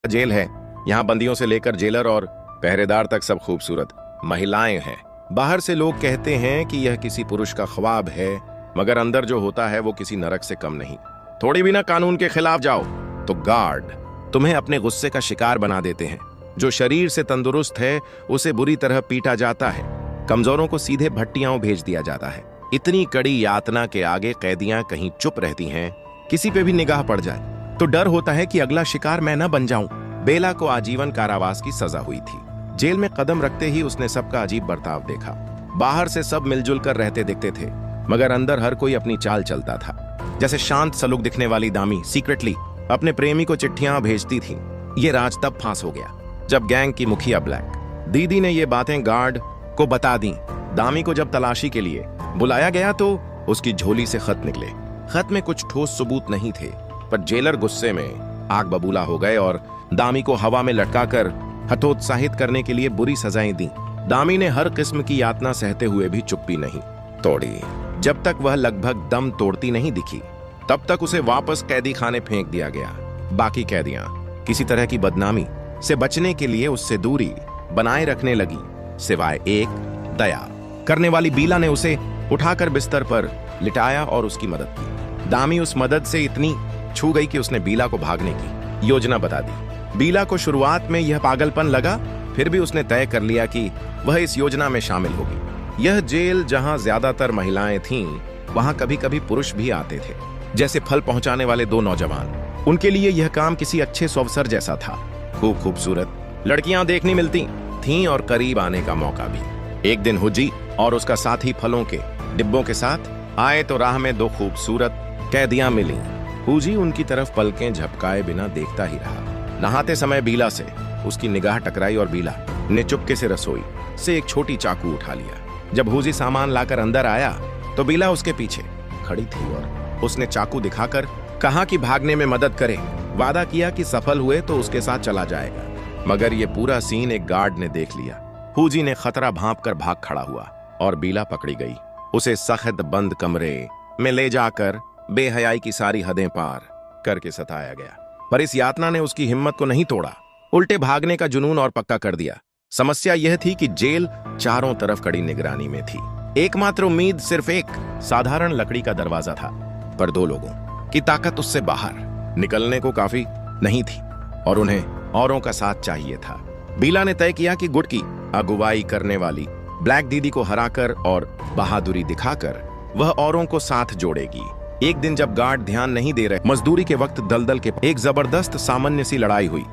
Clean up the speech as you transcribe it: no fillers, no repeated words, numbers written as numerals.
Jail है। यहाँ बंदियों से लेकर जेलर और पहरेदार तक सब खूबसूरत महिलाएं हैं। बाहर से लोग कहते हैं कि यह किसी पुरुष का ख्वाब है, मगर अंदर जो होता है वो किसी नरक से कम नहीं। थोड़ी भी ना कानून के खिलाफ जाओ तो गार्ड तुम्हें अपने गुस्से का शिकार बना देते हैं। जो शरीर से तंदुरुस्त है उसे बुरी तरह पीटा जाता है, कमजोरों को सीधे भट्टियां भेज दिया जाता है। इतनी कड़ी यातना के आगे कैदियां कहीं चुप रहती हैं। किसी पे भी निगाह पड़ जाए तो डर होता है कि अगला शिकार मैं न बन जाऊं। बेला को आजीवन कारावास की सजा हुई थी। जेल में कदम रखते ही उसने सबका अजीब बर्ताव देखा। बाहर से सब मिलजुल कर रहते दिखते थे, मगर अंदर हर कोई अपनी चाल चलता था। जैसे शांत सलूक दिखने वाली दामी सीक्रेटली अपने प्रेमी को चिट्ठियां भेजती थी। ये राज तब फांस हो गया जब गैंग की मुखिया ब्लैक दीदी ने ये बातें गार्ड को बता दी। दामी को जब तलाशी के लिए बुलाया गया तो उसकी झोली से खत निकले। खत में कुछ ठोस सबूत नहीं थे, पर जेलर गुस्से में आग बबूला हो गए और दामी को हवा में लटकाकर हतोत्साहित करने के लिए बुरी सजाएं दी। दामी ने हर किस्म की यातना सहते हुए भी चुप्पी नहीं तोड़ी। जब तक वह लगभग दम तोड़ती नहीं दिखी, तब तक उसे वापस कैदी खाने फेंक दिया गया। बाकी कैदियां किसी तरह की बदनामी से बचने के लिए उससे दूरी बनाए रखने लगी, सिवाय एक दया करने वाली बीला ने उसे उठाकर बिस्तर पर लिटाया और उसकी मदद की। दामी उस मदद से इतनी छू गई कि उसने बीला को भागने की योजना बता दी। बीला को शुरुआत में यह पागलपन लगा, फिर भी उसने तय कर लिया कि वह इस योजना में शामिल होगी। यह जेल जहां ज्यादातर महिलाएं थीं, वहां कभी कभी पुरुष भी आते थे, जैसे फल पहुंचाने वाले दो नौजवान। उनके लिए यह काम किसी अच्छे अवसर जैसा था। खूब खूबसूरत लड़कियां देखने मिलती थीं और करीब आने का मौका भी। एक दिन हुजी और उसका साथी फलों के डिब्बों के साथ आए तो राह में दो खूबसूरत कैदियां मिली। हुजी उनकी तरफ पलकें झपकाए बिना देखता ही रहा। नहाते समय बीला से उसकी निगाह टकराई और बीला ने चुपके से रसोई से एक छोटी चाकू उठा लिया। जब हुजी सामान लाकर अंदर आया तो बीला उसके पीछे खड़ी थी और उसने चाकू दिखाकर कहा कि भागने में मदद करे। वादा किया कि सफल हुए तो उसके साथ चला जाएगा, मगर यह पूरा सीन एक गार्ड ने देख लिया। हुजी ने खतरा भांप कर भाग खड़ा हुआ और बीला पकड़ी गई। उसे सख्त बंद कमरे में ले जाकर बेहयाई की सारी हदें पार करके सताया गया। पर इस यातना ने उसकी हिम्मत को नहीं तोड़ा, उल्टे भागने का जुनून और पक्का कर दिया। समस्या यह थी कि जेल चारों तरफ कड़ी निगरानी में थी। एकमात्र उम्मीद सिर्फ एक साधारण लकड़ी का दरवाजा था, पर दो लोगों की ताकत उससे बाहर निकलने को काफी नहीं थी और उन्हें औरों का साथ चाहिए था। बीला ने तय किया कि गुट की अगुवाई करने वाली ब्लैक दीदी को हराकर और बहादुरी दिखाकर वह औरों को साथ जोड़ेगी। एक दिन जब गार्ड ध्यान नहीं दे रहे, मजदूरी के वक्त दलदल के एक जबरदस्त सामान्य सी लड़ाई हुई।